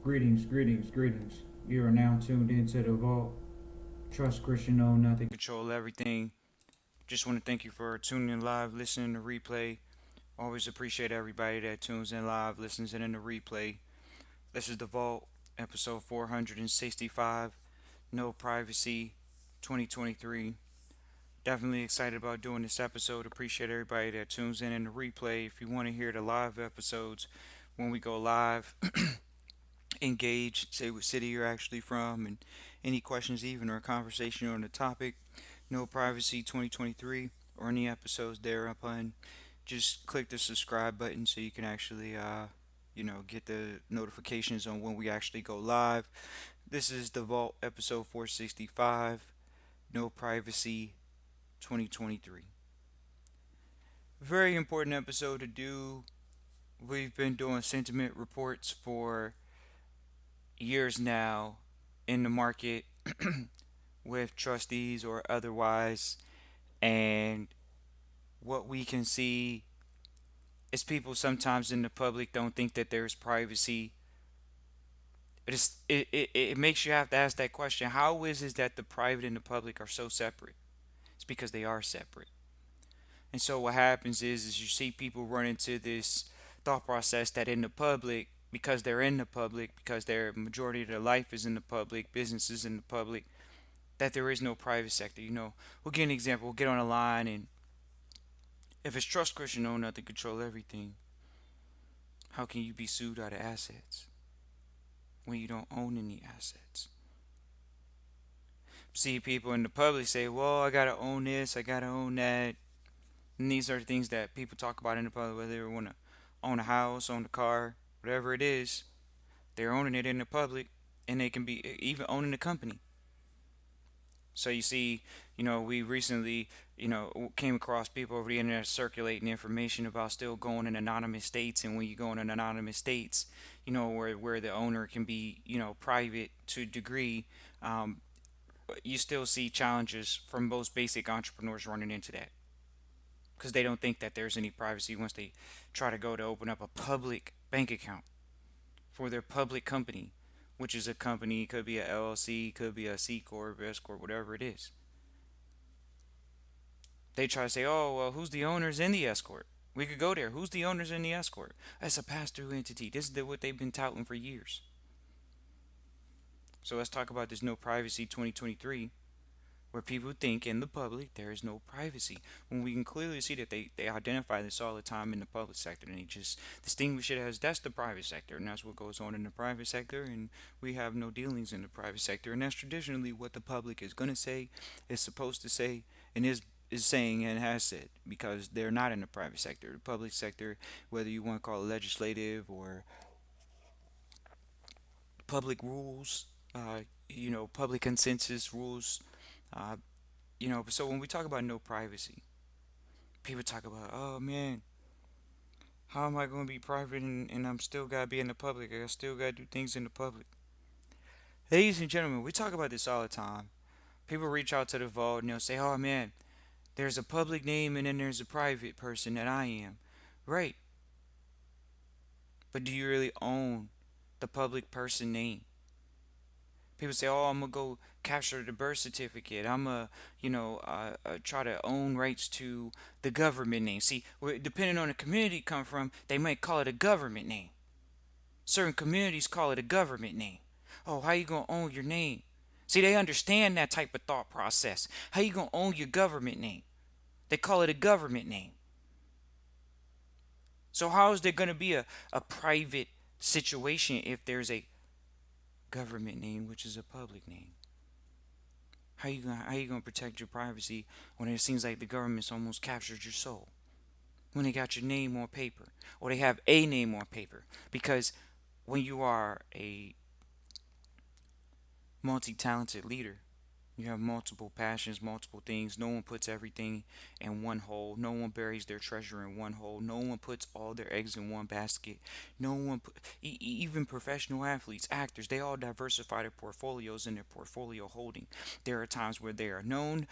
Greetings. You are now tuned into the vault. Trust Christian, know nothing, control everything. Just want to thank you for tuning in live, listening to replay. Always appreciate everybody that tunes in live, listens in the replay. This is the vault, episode 465. No privacy, 2023. Definitely excited about doing this episode. Appreciate everybody that tunes in the replay. If you want to hear the live episodes when we go live, engage, say what city you're actually from, and any questions, even or a conversation on the topic. No Privacy 2023 or any episodes thereupon. Just click the subscribe button so you can actually, get the notifications on when we actually go live. This is the Vault episode 465. No Privacy 2023. Very important episode to do. We've been doing sentiment reports for years now in the market with trustees or otherwise, and what we can see is people sometimes in the public don't think that there's privacy. It makes you have to ask that question: how is it that the private and the public are so separate? It's because they are separate. And so what happens is you see people run into this thought process that in the public, because they're in the public, because their majority of their life is in the public, businesses in the public, that there is no private sector. We'll get an example. We'll get on a line, and if it's trust Christian own nothing, control everything, how can you be sued out of assets when you don't own any assets? See people in the public say, well, I gotta own this, I gotta own that. And these are things that people talk about in the public, whether they want to own a house, own a car, whatever it is, they're owning it in the public, and they can be even owning the company. So you see, we recently, came across people over the internet circulating information about still going in anonymous states, and when you go in an anonymous states, where the owner can be, private to a degree, um, you still see challenges from most basic entrepreneurs running into that because they don't think that there's any privacy once they try to go to open up a public bank account for their public company, which is a company, could be a LLC, could be a C corp, S corp, whatever it is. They try to say, oh, well, who's the owners in the S corp? We could go there. Who's the owners in the S corp? That's a pass-through entity. This is what they've been touting for years. So let's talk about this no privacy 2023, where people think in the public there is no privacy, when we can clearly see that they identify this all the time in the public sector, and they just distinguish it as that's the private sector, and that's what goes on in the private sector, and we have no dealings in the private sector, and that's traditionally what the public is going to say, is supposed to say, and is saying and has said, because they're not in the private sector. The public sector, whether you want to call it legislative or public rules, public consensus rules, uh, so when we talk about no privacy, people talk about, oh man, how am I going to be private, and I'm still got to be in the public? I still got to do things in the public. Ladies and gentlemen, we talk about this all the time. People reach out to the vault and they'll say, oh man, there's a public name and then there's a private person that I am. Right. But do you really own the public person name? People say, "Oh, I'm gonna go capture the birth certificate. I'm gonna, try to own rights to the government name." See, depending on the community you come from, they might call it a government name. Certain communities call it a government name. Oh, how you gonna own your name? See, they understand that type of thought process. How you gonna own your government name? They call it a government name. So how is there gonna be a private situation if there's a government name, which is a public name? How you gonna protect your privacy when it seems like the government's almost captured your soul? When they got your name on paper, or they have a name on paper, because when you are a multi-talented leader, You have multiple passions, multiple things. No one puts everything in one hole. No one buries their treasure in one hole. No one puts all their eggs in one basket. No one, even professional athletes, actors, they all diversify their portfolios and their portfolio holding. There are times where they are known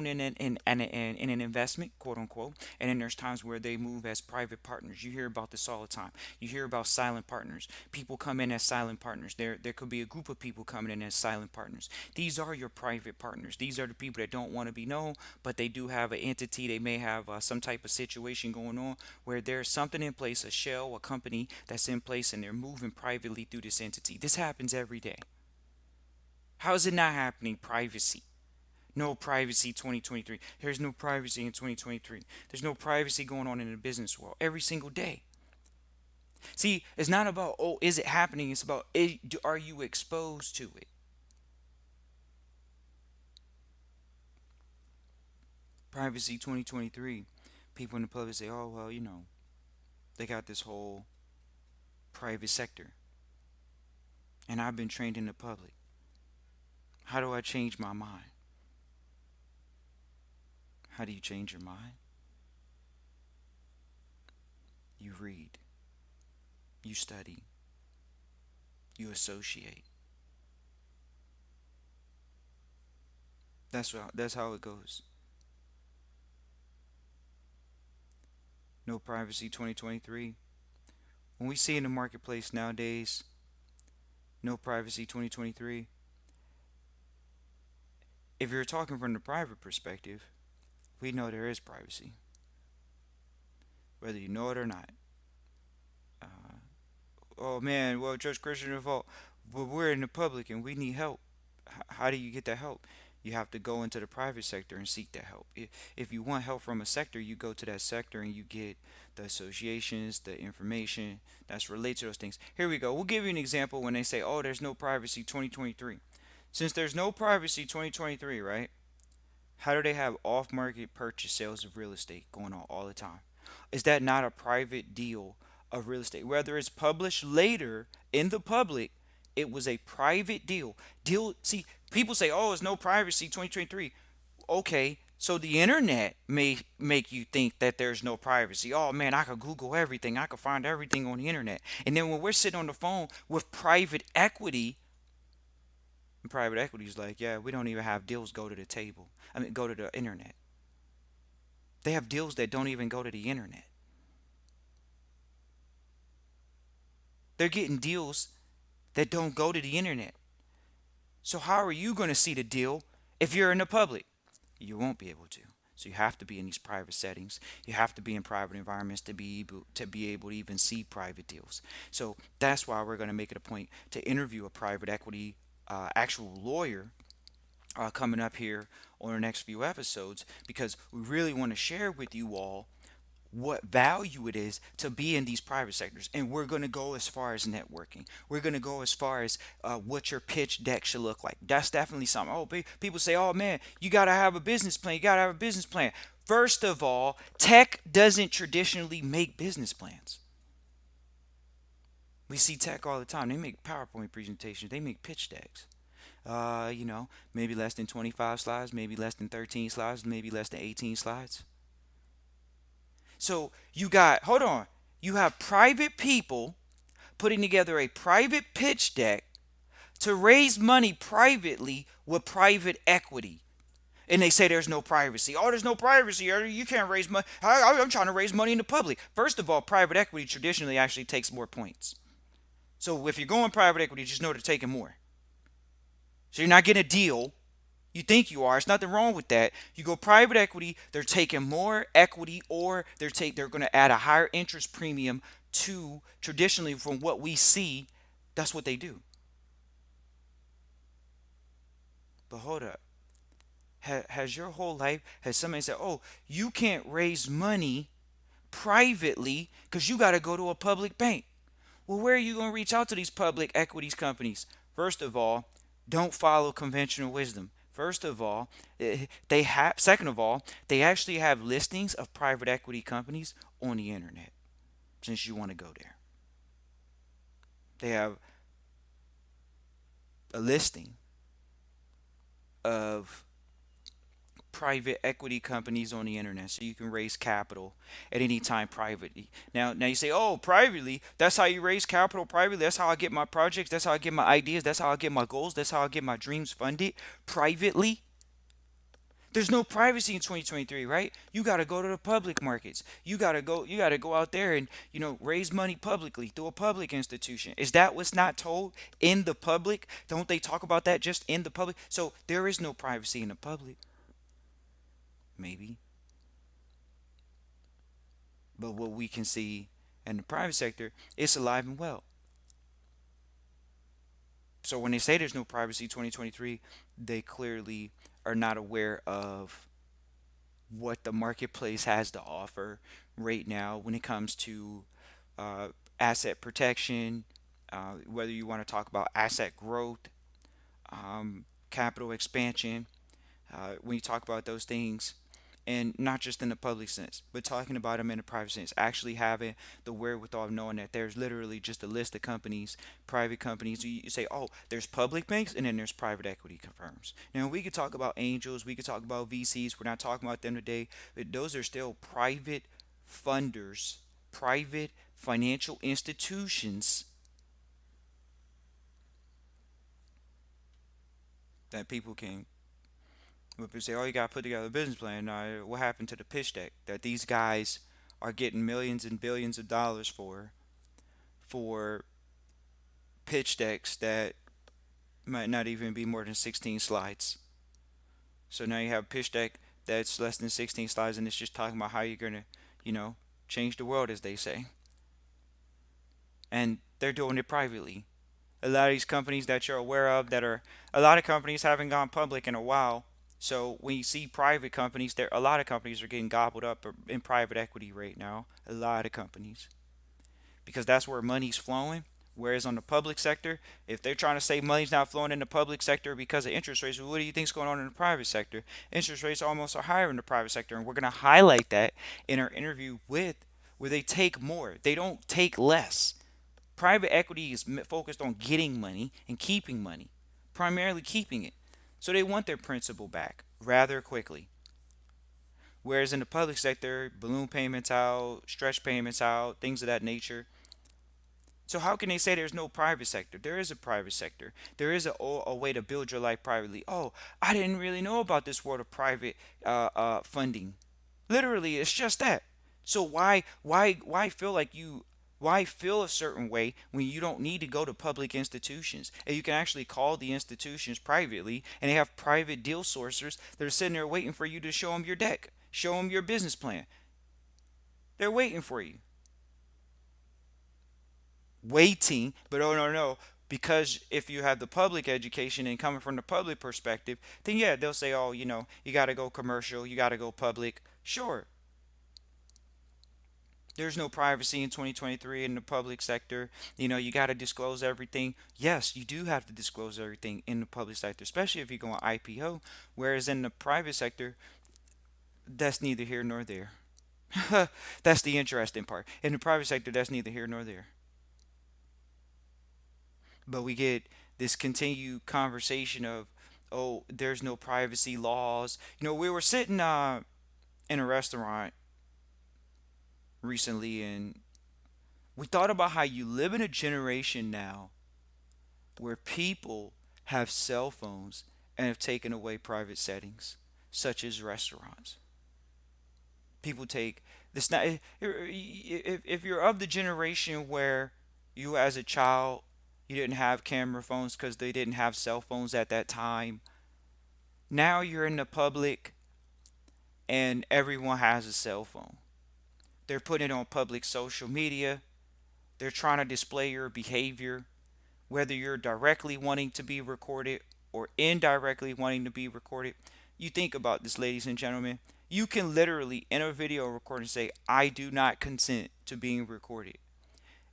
in an investment, quote unquote, and then there's times where they move as private partners. You hear about this all the time. You hear about silent partners. People come in as silent partners. There could be a group of people coming in as silent partners. These are your private partners. These are the people that don't want to be known, but they do have an entity. They may have some type of situation going on where there's something in place, a shell, a company that's in place, and they're moving privately through this entity. This happens every day. How is it not happening? Privacy. No privacy 2023. There's no privacy in 2023. There's no privacy going on in the business world every single day. See, it's not about, oh, is it happening? It's about, are you exposed to it? Privacy 2023. People in the public say, oh, well, they got this whole private sector. And I've been trained in the public. How do I change my mind? How do you change your mind? You read, you study, you associate. That's how it goes. No privacy 2023. When we see in the marketplace nowadays, no privacy 2023, if you're talking from the private perspective, we know there is privacy, whether you know it or not. Uh, oh man, well, Judge Christian involved, but we're in the public and we need help. How do you get that help? You have to go into the private sector and seek that help. If you want help from a sector, you go to that sector and you get the associations, the information that's related to those things. Here we go. We'll give you an example when they say, oh, there's no privacy 2023. Since there's no privacy 2023, right? How do they have off market purchase sales of real estate going on all the time? Is that not a private deal of real estate? Whether it's published later in the public, it was a private deal. See, people say, oh, it's no privacy 2023. Okay, so the internet may make you think that there's no privacy. Oh man, I could Google everything, I could find everything on the internet. And then when we're sitting on the phone with private equity, and private equity is like, yeah, we don't even have deals go to the table. I mean, go to the internet. They have deals that don't even go to the internet. They're getting deals that don't go to the internet. So how are you going to see the deal if you're in the public? You won't be able to. So you have to be in these private settings. You have to be in private environments to be able to even see private deals. So that's why we're going to make it a point to interview a private equity actual lawyer coming up here on the next few episodes, because we really want to share with you all what value it is to be in these private sectors. And we're going to go as far as networking. We're going to go as far as what your pitch deck should look like. That's definitely something. Oh, people say, oh man, you got to have a business plan. You got to have a business plan. First of all, tech doesn't traditionally make business plans. We see tech all the time. They make PowerPoint presentations. They make pitch decks. Maybe less than 25 slides, maybe less than 13 slides, maybe less than 18 slides. So hold on, you have private people putting together a private pitch deck to raise money privately with private equity. And they say there's no privacy. Oh, there's no privacy. You can't raise money. I'm trying to raise money in the public. First of all, private equity traditionally actually takes more points. So if you're going private equity, just know they're taking more. So you're not getting a deal. You think you are. It's nothing wrong with that. You go private equity, they're taking more equity, or they're going to add a higher interest premium to, traditionally from what we see, that's what they do. But hold up. Has your whole life, has somebody said, oh, you can't raise money privately because you got to go to a public bank? Well, where are you going to reach out to these public equities companies? First of all, don't follow conventional wisdom. First of all, second of all, they actually have listings of private equity companies on the internet, since you want to go there. They have a listing of private equity companies on the internet, so you can raise capital at any time privately. Now you say, oh, privately, that's how you raise capital privately. That's how I get my projects. That's how I get my ideas. That's how I get my goals. That's how I get my dreams funded privately. There's no privacy in 2023, right? You got to go to the public markets. You got to go out there and, raise money publicly through a public institution. Is that what's not told in the public? Don't they talk about that just in the public? So there is no privacy in the public, maybe. But what we can see in the private sector, it's alive and well. So when they say there's no privacy 2023, they clearly are not aware of what the marketplace has to offer right now when it comes to uh, asset protection, whether you want to talk about asset growth, capital expansion, when you talk about those things, and not just in the public sense, but talking about them in the private sense, actually having the wherewithal of knowing that there's literally just a list of companies, private companies. You say, oh, there's public banks and then there's private equity firms. Now, we could talk about angels, we could talk about VCs. We're not talking about them today, but those are still private funders, private financial institutions that people can. When people say, "Oh, you got to put together a business plan," what happened to the pitch deck that these guys are getting millions and billions of dollars for pitch decks that might not even be more than 16 slides? So now you have a pitch deck that's less than 16 slides, and it's just talking about how you're gonna, you know, change the world, as they say, and they're doing it privately. A lot of these companies that you're aware of that are a lot of companies haven't gone public in a while. So when you see private companies, there a lot of companies are getting gobbled up in private equity right now. A lot of companies, because that's where money's flowing. Whereas on the public sector, if they're trying to say money's not flowing in the public sector because of interest rates, well, what do you think's going on in the private sector? Interest rates almost are higher in the private sector, and we're going to highlight that in our interview with where they take more. They don't take less. Private equity is focused on getting money and keeping money, primarily keeping it. So they want their principal back rather quickly. Whereas in the public sector, balloon payments out, stretch payments out, things of that nature. So how can they say there's no private sector? There is a private sector. There is a way to build your life privately. Oh, I didn't really know about this world of private funding. Literally, it's just that. So why feel like why feel a certain way when you don't need to go to public institutions and you can actually call the institutions privately and they have private deal sourcers that are sitting there waiting for you to show them your deck, show them your business plan. They're waiting for you, waiting. But oh, no, no, because if you have the public education and coming from the public perspective, then yeah, they'll say, oh, you got to go commercial, you got to go public. Sure, there's no privacy in 2023 in the public sector. You got to disclose everything. Yes, you do have to disclose everything in the public sector, especially if you go on IPO. Whereas in the private sector, that's neither here nor there. That's the interesting part. In the private sector, that's neither here nor there. But we get this continued conversation of, oh, there's no privacy laws. We were sitting in a restaurant recently, and we thought about how you live in a generation now where people have cell phones and have taken away private settings, such as restaurants. People take this not if you're of the generation where you as a child you didn't have camera phones because they didn't have cell phones at that time. Now you're in the public and everyone has a cell phone. They're putting it on public social media. They're trying to display your behavior, whether you're directly wanting to be recorded or indirectly wanting to be recorded. You think about this, ladies and gentlemen. You can literally, in a video recording, say, I do not consent to being recorded.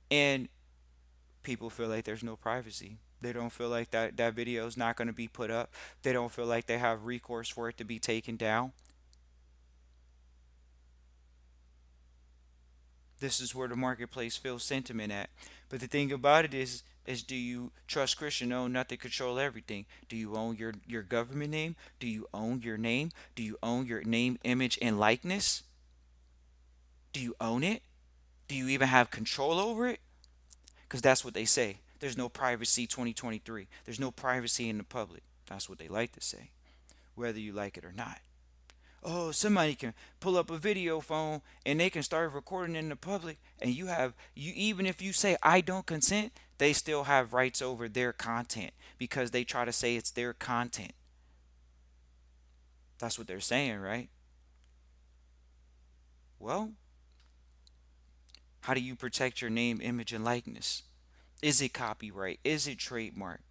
And people feel like there's no privacy. They don't feel like that video is not going to be put up. They don't feel like they have recourse for it to be taken down. This is where the marketplace feels sentiment at. But the thing about it is, Is do you trust Christian own nothing control everything? Do you own your government name? Do you own your name? Do you own your name, image, and likeness? Do you own it? Do you even have control over it? Because that's what they say. There's no privacy 2023. There's no privacy in the public. That's what they like to say, whether you like it or not. Oh, somebody can pull up a video phone and they can start recording in the public, and you even if you say I don't consent, they still have rights over their content because they try to say it's their content. That's what they're saying, right? Well, how do you protect your name, image, and likeness? Is it copyright? Is it trademark?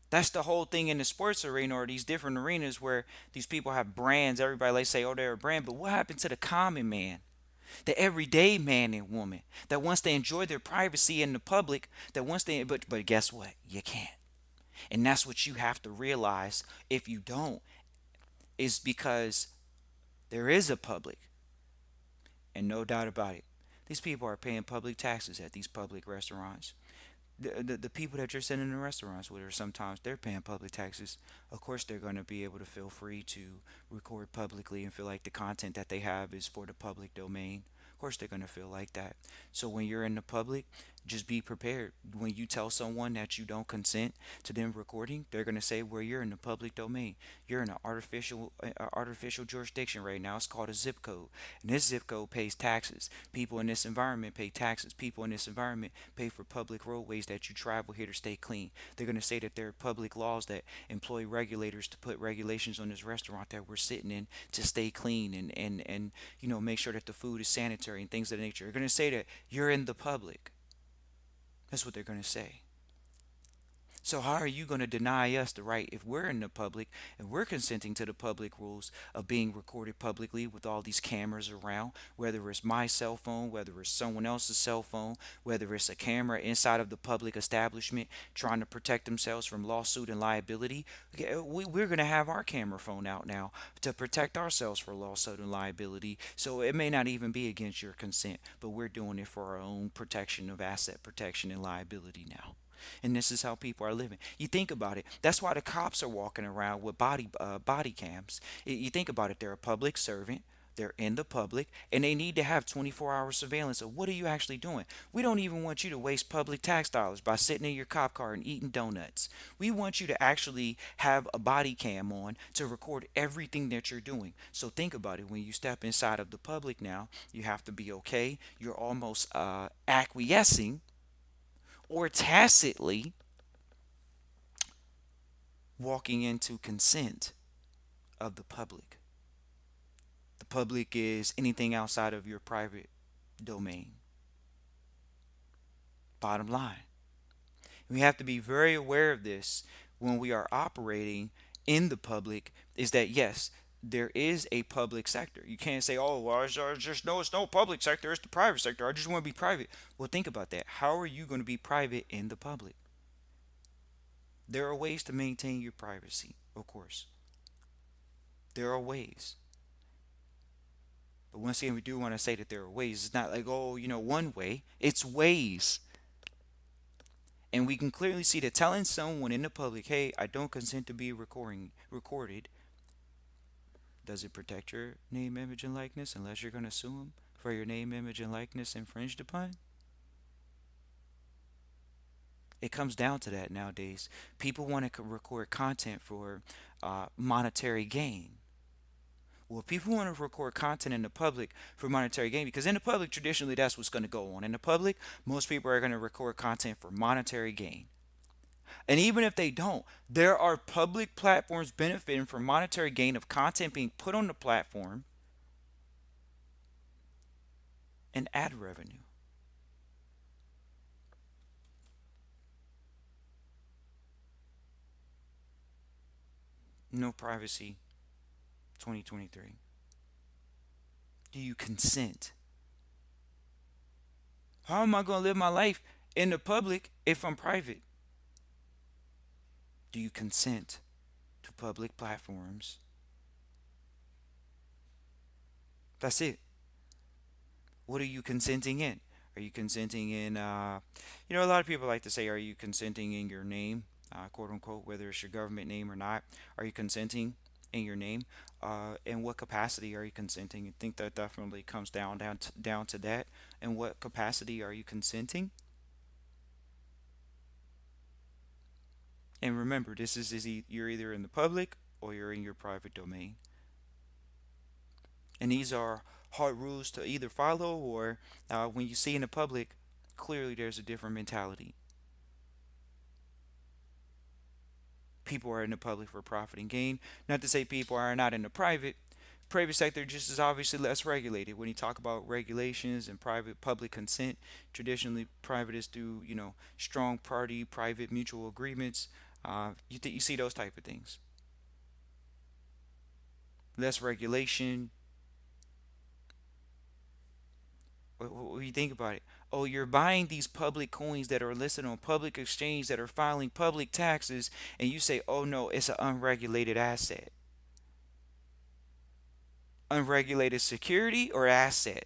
That's the whole thing in the sports arena or these different arenas where these people have brands. Everybody like say, oh, they're a brand. But what happened to the common man, the everyday man and woman that wants to enjoy their privacy in the public, that wants to, but guess what? You can't. And that's what you have to realize if you don't, is because there is a public, and no doubt about it. These people are paying public taxes at these public restaurants. The people that you're sitting in the restaurants with, or sometimes they're paying public taxes. Of course, they're going to be able to feel free to record publicly and feel like the content that they have is for the public domain. Of course, they're going to feel like that. So when you're in the public, just be prepared. When you tell someone that you don't consent to them recording, they're going to say, well, you're in the public domain. You're in an artificial jurisdiction right now. It's called a zip code. And this zip code pays taxes. People in this environment pay taxes. People in this environment pay for public roadways that you travel here to stay clean. They're going to say that there are public laws that employ regulators to put regulations on this restaurant that we're sitting in to stay clean and make sure that the food is sanitary and things of that nature. They're going to say that you're in the public. That's what they're going to say. So how are you going to deny us the right if we're in the public and we're consenting to the public rules of being recorded publicly with all these cameras around, whether it's my cell phone, whether it's someone else's cell phone, whether it's a camera inside of the public establishment trying to protect themselves from lawsuit and liability? We're going to have our camera phone out now to protect ourselves for lawsuit and liability. So it may not even be against your consent, but we're doing it for our own protection of asset protection and liability now. And this is how people are living. You think about it. That's why the cops are walking around with body cams. You think about it. They're a public servant. They're in the public, and they need to have 24-hour surveillance of what are you actually doing. We don't even want you to waste public tax dollars by sitting in your cop car and eating donuts. We want you to actually have a body cam on to record everything that you're doing. So think about it. When you step inside of the public now, you have to be okay. You're almost acquiescing or tacitly walking into consent of the public. The public is anything outside of your private domain. Bottom line. We have to be very aware of this when we are operating in the public, is that yes, there is a public sector. You can't say, oh, well, it's no public sector, it's the private sector. I just want to be private. Well, think about that. How are you going to be private in the public? There are ways to maintain your privacy, of course. There are ways. But once again, we do want to say that there are ways. It's not like, oh, one way. It's ways. And we can clearly see that telling someone in the public, hey, I don't consent to be recorded, does it protect your name, image, and likeness unless you're going to sue them for your name, image, and likeness infringed upon? It comes down to that nowadays. People want to record content for monetary gain. Well, people want to record content in the public for monetary gain, because in the public, traditionally, that's what's going to go on. In the public, most people are going to record content for monetary gain. And even if they don't, there are public platforms benefiting from monetary gain of content being put on the platform and ad revenue. No privacy 2023. Do you consent? How am I going to live my life in the public if I'm private? Do you consent to public platforms? That's it. What are you consenting in? Are you consenting in, a lot of people like to say, are you consenting in your name, quote unquote, whether it's your government name or not? Are you consenting in your name? In what capacity are you consenting? I think that definitely comes down to that. In what capacity are you consenting? And remember, you're either in the public or you're in your private domain. And these are hard rules to either follow, or when you see in the public, clearly there's a different mentality. People are in the public for profit and gain. Not to say people are not in the private sector just is obviously less regulated. When you talk about regulations and private public consent, traditionally private is through strong party private mutual agreements. You see those type of things. Less regulation. What do you think about it? Oh, you're buying these public coins that are listed on public exchange that are filing public taxes, and you say, oh no, it's an unregulated asset. Unregulated security or asset?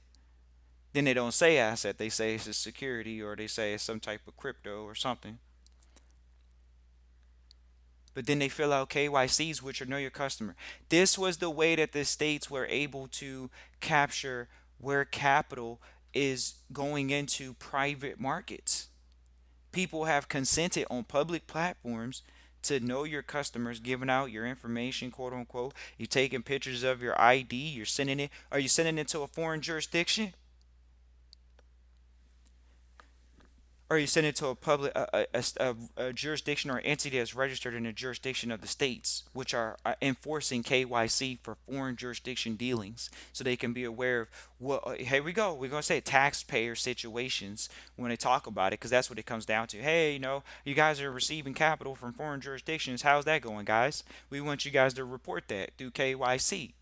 Then they don't say asset, they say it's a security, or they say it's some type of crypto or something. But then they fill out KYCs, which are know your customer. This was the way that the states were able to capture where capital is going into private markets. People have consented on public platforms to know your customers, giving out your information, quote unquote. You're taking pictures of your ID, you're sending it. Are you sending it to a foreign jurisdiction? Or you send it to a public a jurisdiction or entity that's registered in the jurisdiction of the states, which are enforcing KYC for foreign jurisdiction dealings, so they can be aware of what. Here we go. We're gonna say taxpayer situations when they talk about it, because that's what it comes down to. Hey, you guys are receiving capital from foreign jurisdictions. How's that going, guys? We want you guys to report that through KYC.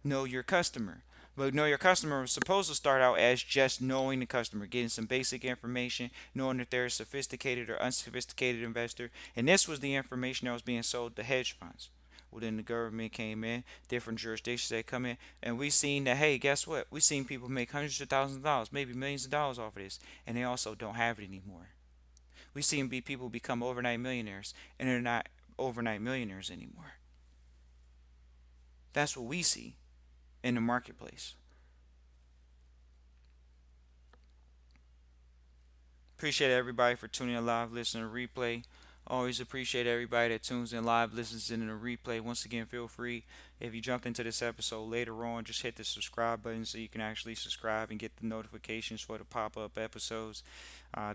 Know your customer. But know your customer was supposed to start out as just knowing the customer, getting some basic information, knowing if they're a sophisticated or unsophisticated investor. And this was the information that was being sold to hedge funds. Well, then the government came in, different jurisdictions that come in, and we seen that, hey, guess what? We seen people make hundreds of thousands of dollars, maybe millions of dollars off of this, and they also don't have it anymore. We seen people become overnight millionaires, and they're not overnight millionaires anymore. That's what we see in the marketplace. Appreciate everybody for tuning in live, listening to replay. Always appreciate everybody that tunes in live, listens in the replay. Once again, feel free, if you jumped into this episode later on, just hit the subscribe button so you can actually subscribe and get the notifications for the pop-up episodes.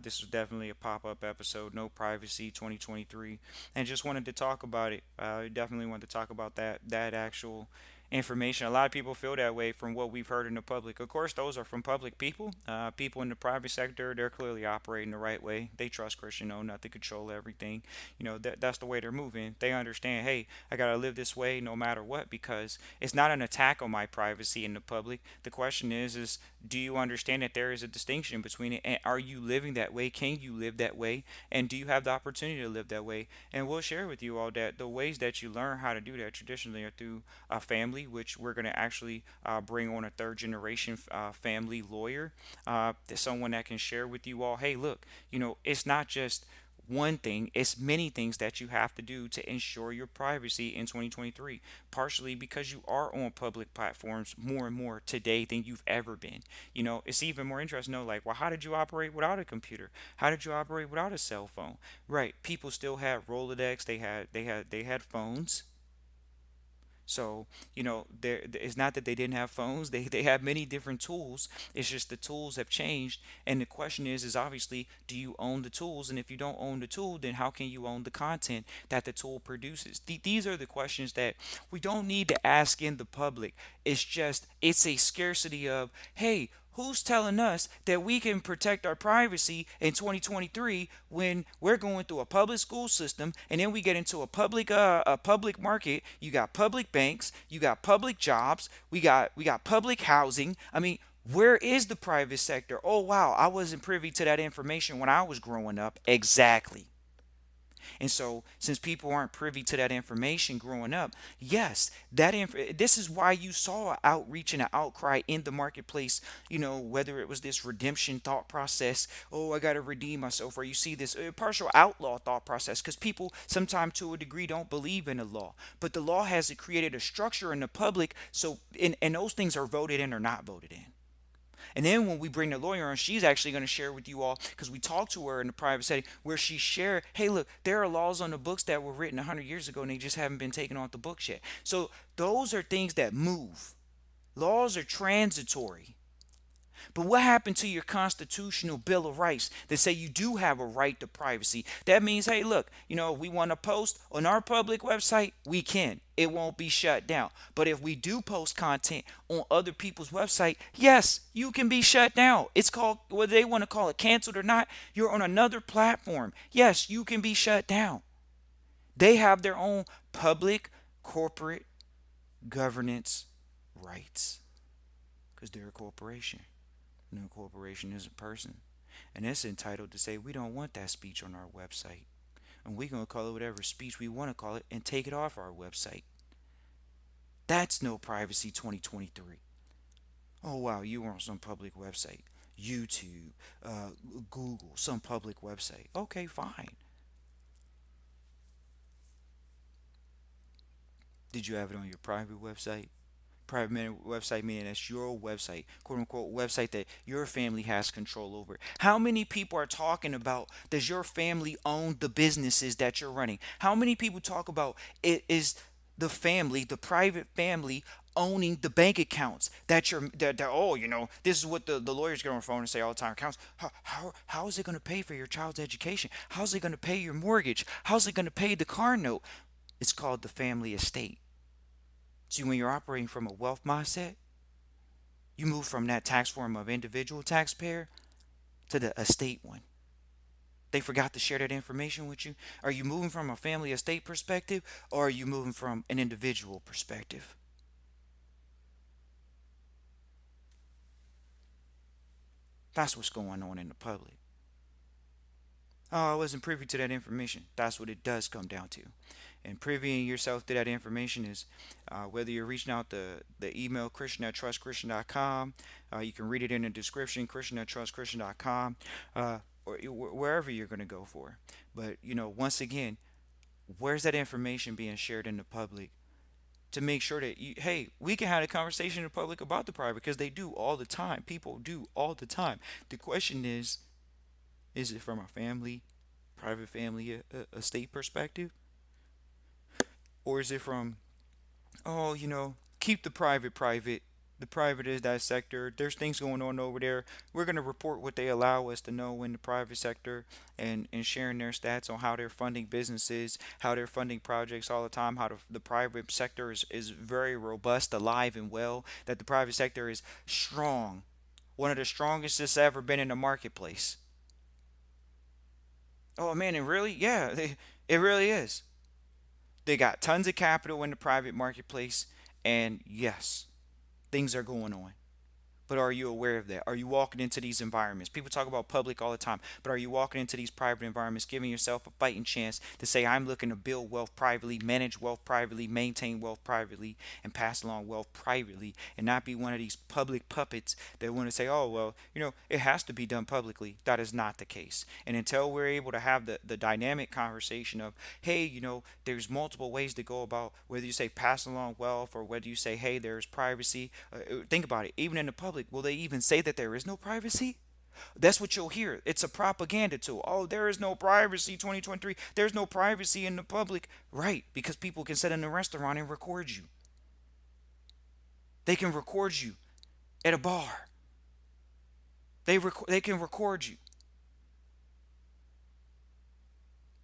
This was definitely a pop-up episode, no privacy 2023, and just wanted to talk about it. Definitely wanted to talk about that actual information. A lot of people feel that way from what we've heard in the public. Of course, those are from public people. People in the private sector, they're clearly operating the right way. They trust Christian not to control everything. That's the way they're moving. They understand, hey, I gotta live this way no matter what, because it's not an attack on my privacy in the public. The question is do you understand that there is a distinction between it, and are you living that way? Can you live that way? And do you have the opportunity to live that way? And we'll share with you all that the ways that you learn how to do that traditionally are through a family, which we're going to actually bring on a third generation family lawyer, someone that can share with you all, hey, look, it's not just one thing, it's many things that you have to do to ensure your privacy in 2023, partially because you are on public platforms more and more today than you've ever been. It's even more interesting to know, like, well, how did you operate without a computer? How did you operate without a cell phone? Right, people still had Rolodex, they had phones. So, it's not that they didn't have phones. They have many different tools. It's just the tools have changed. And the question is obviously, do you own the tools? And if you don't own the tool, then how can you own the content that the tool produces? These are the questions that we don't need to ask in the public. It's a scarcity of, hey, who's telling us that we can protect our privacy in 2023 when we're going through a public school system, and then we get into a public market? You got public banks, you got public jobs, we got public housing. I mean, where is the private sector? Oh wow, I wasn't privy to that information when I was growing up. Exactly. And so, since people aren't privy to that information growing up, yes, this is why you saw outreach and an outcry in the marketplace. Whether it was this redemption thought process, oh, I got to redeem myself, or you see this partial outlaw thought process, because people sometimes, to a degree, don't believe in the law. But the law has created a structure in the public, so and those things are voted in or not voted in. And then when we bring the lawyer on, she's actually going to share with you all, because we talked to her in the private setting, where she shared, hey, look, there are laws on the books that were written 100 years ago and they just haven't been taken off the books yet. So those are things that move. Laws are transitory. But what happened to your constitutional Bill of Rights that say you do have a right to privacy? That means, hey, look, if we want to post on our public website, we can. It won't be shut down. But if we do post content on other people's website, yes, you can be shut down. It's called, whether they want to call it canceled or not, you're on another platform. Yes, you can be shut down. They have their own public, corporate governance rights because they're a corporation. No corporation is a person. And it's entitled to say, we don't want that speech on our website. And we're going to call it whatever speech we want to call it and take it off our website. That's no privacy 2023. Oh, wow, you were on some public website. YouTube, Google, some public website. Okay, fine. Did you have it on your private website? Private website meaning that's your website, quote unquote website that your family has control over. How many people are talking about, does your family own the businesses that you're running? How many people talk about it is the family, the private family, owning the bank accounts that oh, this is what the lawyers get on the phone and say all the time. Accounts, how is it going to pay for your child's education? How's it going to pay your mortgage? How's it going to pay the car note? It's called the family estate. See, when you're operating from a wealth mindset, you move from that tax form of individual taxpayer to the estate one. They forgot to share that information with you. Are you moving from a family estate perspective, or are you moving from an individual perspective? That's what's going on in the public. Oh, I wasn't privy to that information. That's what it does come down to. And privying yourself to that information is whether you're reaching out the email Christian at trustchristian.com. You can read it in the description, Christian at trustchristian.com, or wherever you're going to go for. But, once again, where's that information being shared in the public to make sure that, hey, we can have a conversation in the public about the private, because they do all the time. People do all the time. The question is it from a family, private family, a state perspective? Or is it from, oh, keep the private private? The private is that sector. There's things going on over there. We're going to report what they allow us to know in the private sector, and sharing their stats on how they're funding businesses, how they're funding projects all the time, how the private sector is very robust, alive, and well, that the private sector is strong, one of the strongest it's ever been in the marketplace. Oh man, it really, yeah, it really is. They got tons of capital in the private marketplace, and yes, things are going on. But are you aware of that? Are you walking into these environments? People talk about public all the time, but are you walking into these private environments, giving yourself a fighting chance to say, I'm looking to build wealth privately, manage wealth privately, maintain wealth privately, and pass along wealth privately, and not be one of these public puppets that want to say, oh, well, it has to be done publicly. That is not the case. And until we're able to have the dynamic conversation of, hey, there's multiple ways to go about whether you say pass along wealth or whether you say, hey, there's privacy. Think about it. Even in the public, will they even say that there is no privacy? That's what you'll hear. It's a propaganda tool. Oh, there is no privacy 2023. There's no privacy in the public. Right, because people can sit in a restaurant and record you. They can record you at a bar. They can record you.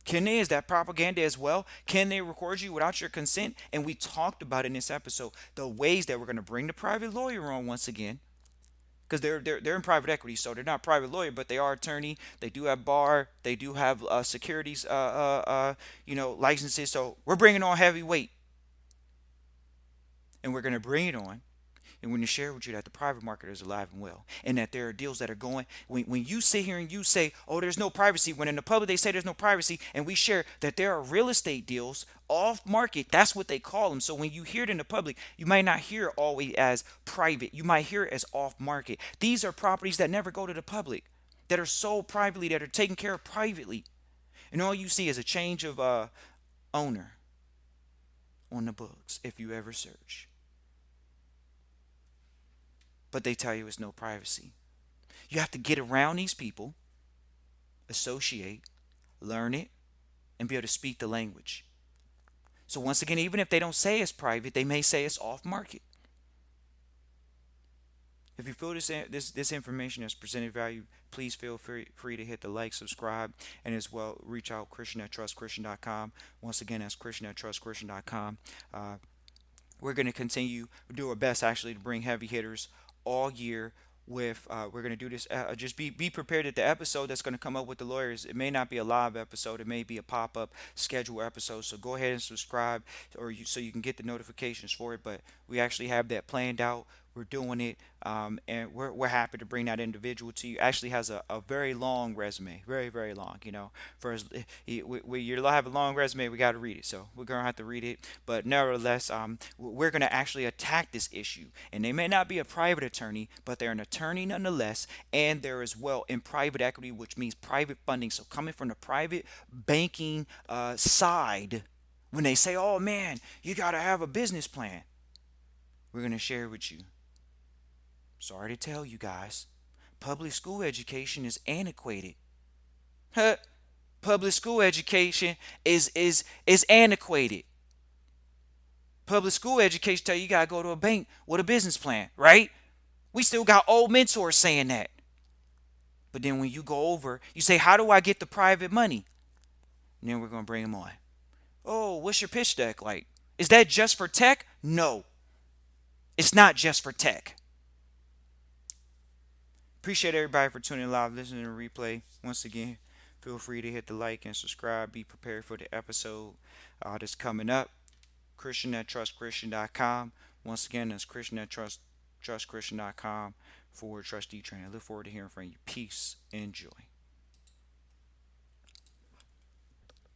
Can they? Is that propaganda as well? Can they record you without your consent? And we talked about in this episode the ways that we're going to bring the private lawyer on once again, because they're in private equity, so they're not private lawyer, but they are attorney. They do have bar. They do have securities, licenses. So we're bringing on heavyweight, and we're going to bring it on. And we're going to share with you that the private market is alive and well, and that there are deals that are going. When you sit here and you say, oh, there's no privacy, when in the public they say there's no privacy, and we share that there are real estate deals off market, that's what they call them. So when you hear it in the public, you might not hear it always as private. You might hear it as off market. These are properties that never go to the public, that are sold privately, that are taken care of privately. And all you see is a change of owner on the books if you ever search. But they tell you it's no privacy. You have to get around these people, associate, learn it, and be able to speak the language. So once again, even if they don't say it's private, they may say it's off market. If you feel this information has presented value, please feel free to hit the like, subscribe, and as well reach out Christian at trustchristian.com. Once again, that's Christian at trustchristian.com. We're going to continue to do our best actually to bring heavy hitters all year. With we're going to do this, just be prepared that the episode that's going to come up with the lawyers, it may not be a live episode, it may be a pop-up schedule episode. So go ahead and subscribe, so you can get the notifications for it. But we actually have that planned out. We're doing it, and we're happy to bring that individual to you. Actually has a very long resume, very, very long. For you have a long resume, we got to read it. So we're gonna have to read it. But nevertheless, we're gonna actually attack this issue. And they may not be a private attorney, but they're an attorney nonetheless, and they're as well in private equity, which means private funding. So coming from the private banking side, when they say, "Oh man, you got to have a business plan," we're gonna share with you. Sorry to tell you guys, public school education is antiquated. Huh? Public school education is antiquated. Public school education tell you gotta go to a bank with a business plan, right? We still got old mentors saying that. But then when you go over, you say, how do I get the private money? And then we're gonna bring them on. Oh, what's your pitch deck like? Is that just for tech? No, it's not just for tech. Appreciate everybody for tuning live, listening to the replay. Once again, feel free to hit the like and subscribe. Be prepared for the episode that's coming up. Christian at trustchristian.com. Once again, that's Christian at trustchristian.com for Trustee Training. I look forward to hearing from you. Peace and joy.